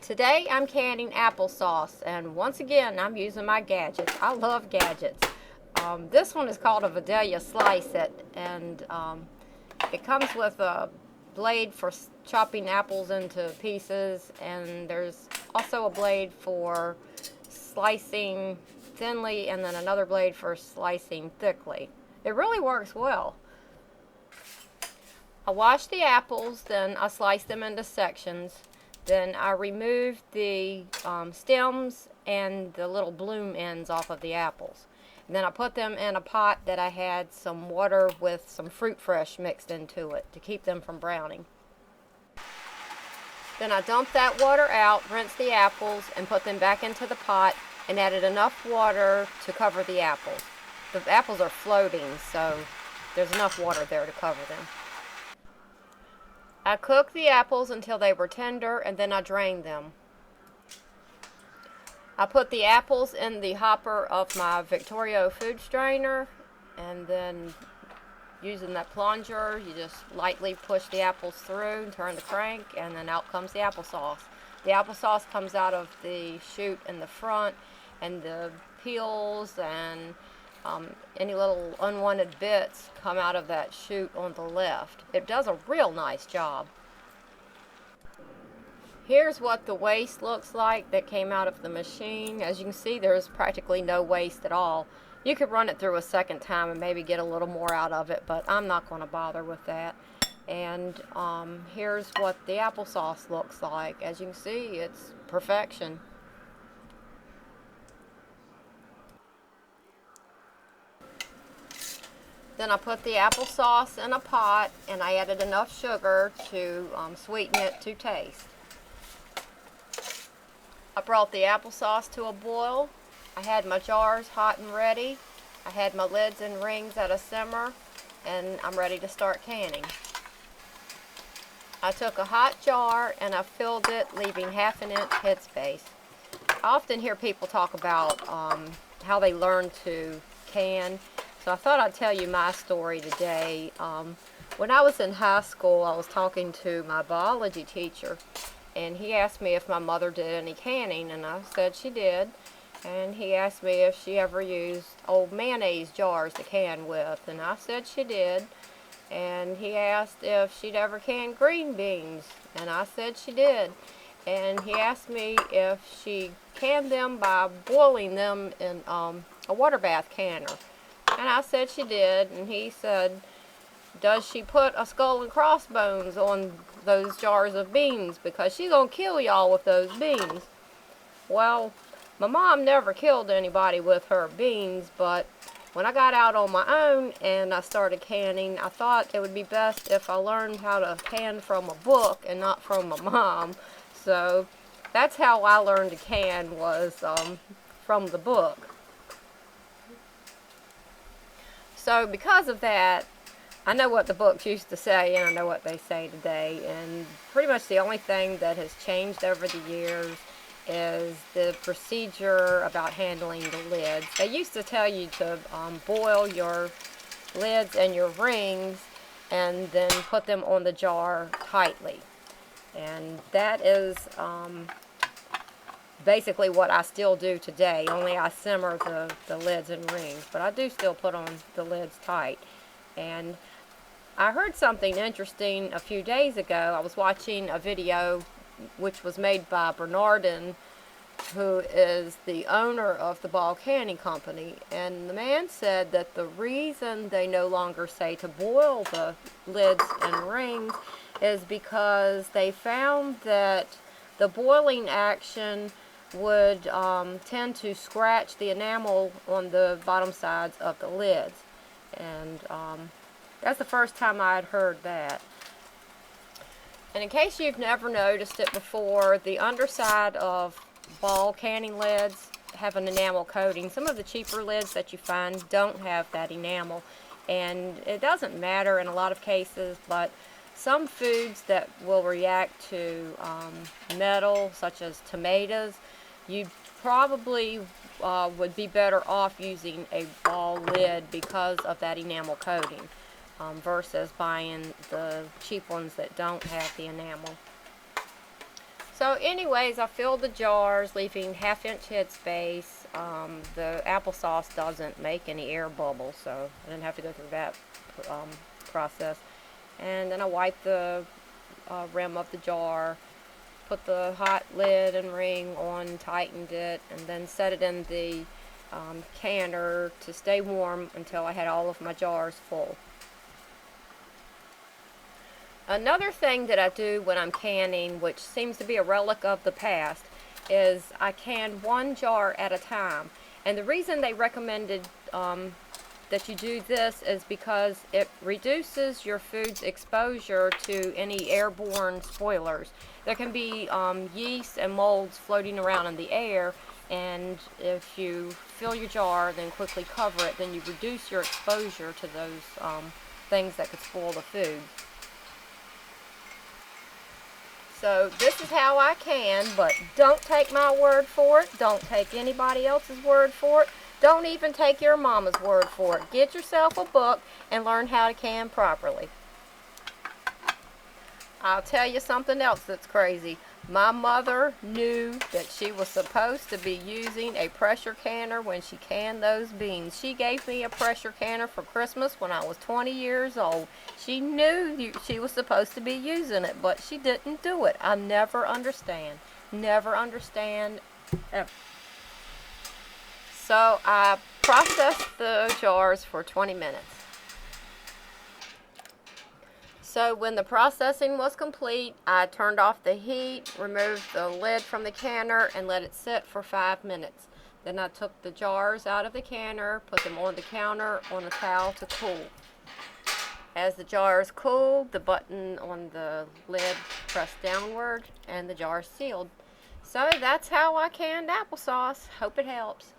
Today I'm canning applesauce, and once again I'm using my gadgets. I love gadgets. This one is called a Vidalia Slice It, and it comes with a blade for chopping apples into pieces, and there's also a blade for slicing thinly and then another blade for slicing thickly. It really works well. I wash the apples, then I slice them into sections. Then I remove the stems and the little bloom ends off of the apples. And then I put them in a pot that I had some water with some fruit fresh mixed into it to keep them from browning. Then I dump that water out, rinse the apples, and put them back into the pot and added enough water to cover the apples. The apples are floating, so there's enough water there to cover them. I cooked the apples until they were tender, and then I drained them. I put the apples in the hopper of my Victorio food strainer, and then using that plunger, you just lightly push the apples through and turn the crank, and then out comes the applesauce. The applesauce comes out of the chute in the front, and the peels and any little unwanted bits come out of that chute on the left. It does a real nice job. Here's what the waste looks like that came out of the machine. As you can see, there's practically no waste at all. You could run it through a second time and maybe get a little more out of it, but I'm not going to bother with that. And here's what the applesauce looks like. As you can see, it's perfection. Then I put the applesauce in a pot, and I added enough sugar to sweeten it to taste. I brought the applesauce to a boil. I had my jars hot and ready. I had my lids and rings at a simmer, and I'm ready to start canning. I took a hot jar and I filled it, leaving 1/2 inch headspace. I often hear people talk about how they learn to can. So I thought I'd tell you my story today. When I was in high school, I was talking to my biology teacher, and he asked me if my mother did any canning, and I said she did. And he asked me if she ever used old mayonnaise jars to can with, and I said she did. And he asked if she'd ever canned green beans, and I said she did. And he asked me if she canned them by boiling them in a water bath canner. And I said she did, and he said, does she put a skull and crossbones on those jars of beans, because she's going to kill y'all with those beans. Well, my mom never killed anybody with her beans, but when I got out on my own and I started canning, I thought it would be best if I learned how to can from a book and not from my mom. So that's how I learned to can, was from the book. So because of that, I know what the books used to say, and I know what they say today, and pretty much the only thing that has changed over the years is the procedure about handling the lids. They used to tell you to boil your lids and your rings and then put them on the jar tightly. And that is basically what I still do today, only I simmer the lids and rings, but I do still put on the lids tight. And I heard something interesting a few days ago. I was watching a video which was made by Bernardin, who is the owner of the Ball Canning Company, and the man said that the reason they no longer say to boil the lids and rings is because they found that the boiling action would tend to scratch the enamel on the bottom sides of the lids. And that's the first time I had heard that. And in case you've never noticed it before, the underside of Ball canning lids have an enamel coating. Some of the cheaper lids that you find don't have that enamel, and it doesn't matter in a lot of cases, but some foods that will react to metal, such as tomatoes, you probably would be better off using a Ball lid because of that enamel coating, versus buying the cheap ones that don't have the enamel. So anyways, I filled the jars, leaving 1/2 inch headspace. The applesauce doesn't make any air bubbles, so I didn't have to go through that process. And then I wiped the rim of the jar, put the hot lid and ring on, tightened it, and then set it in the canner to stay warm until I had all of my jars full. Another thing that I do when I'm canning, which seems to be a relic of the past, is I can one jar at a time. And the reason they recommended that you do this is because it reduces your food's exposure to any airborne spoilers. There can be yeast and molds floating around in the air, and if you fill your jar, then quickly cover it, then you reduce your exposure to those things that could spoil the food. So this is how I can, but don't take my word for it. Don't take anybody else's word for it. Don't even take your mama's word for it. Get yourself a book and learn how to can properly. I'll tell you something else that's crazy. My mother knew that she was supposed to be using a pressure canner when she canned those beans. She gave me a pressure canner for Christmas when I was 20 years old. She knew she was supposed to be using it, but she didn't do it. I never understand. Never understand ever. So I processed the jars for 20 minutes. So when the processing was complete, I turned off the heat, removed the lid from the canner, and let it sit for 5 minutes. Then I took the jars out of the canner, put them on the counter on a towel to cool. As the jars cooled, the button on the lid pressed downward and the jar sealed. So that's how I canned applesauce. Hope it helps.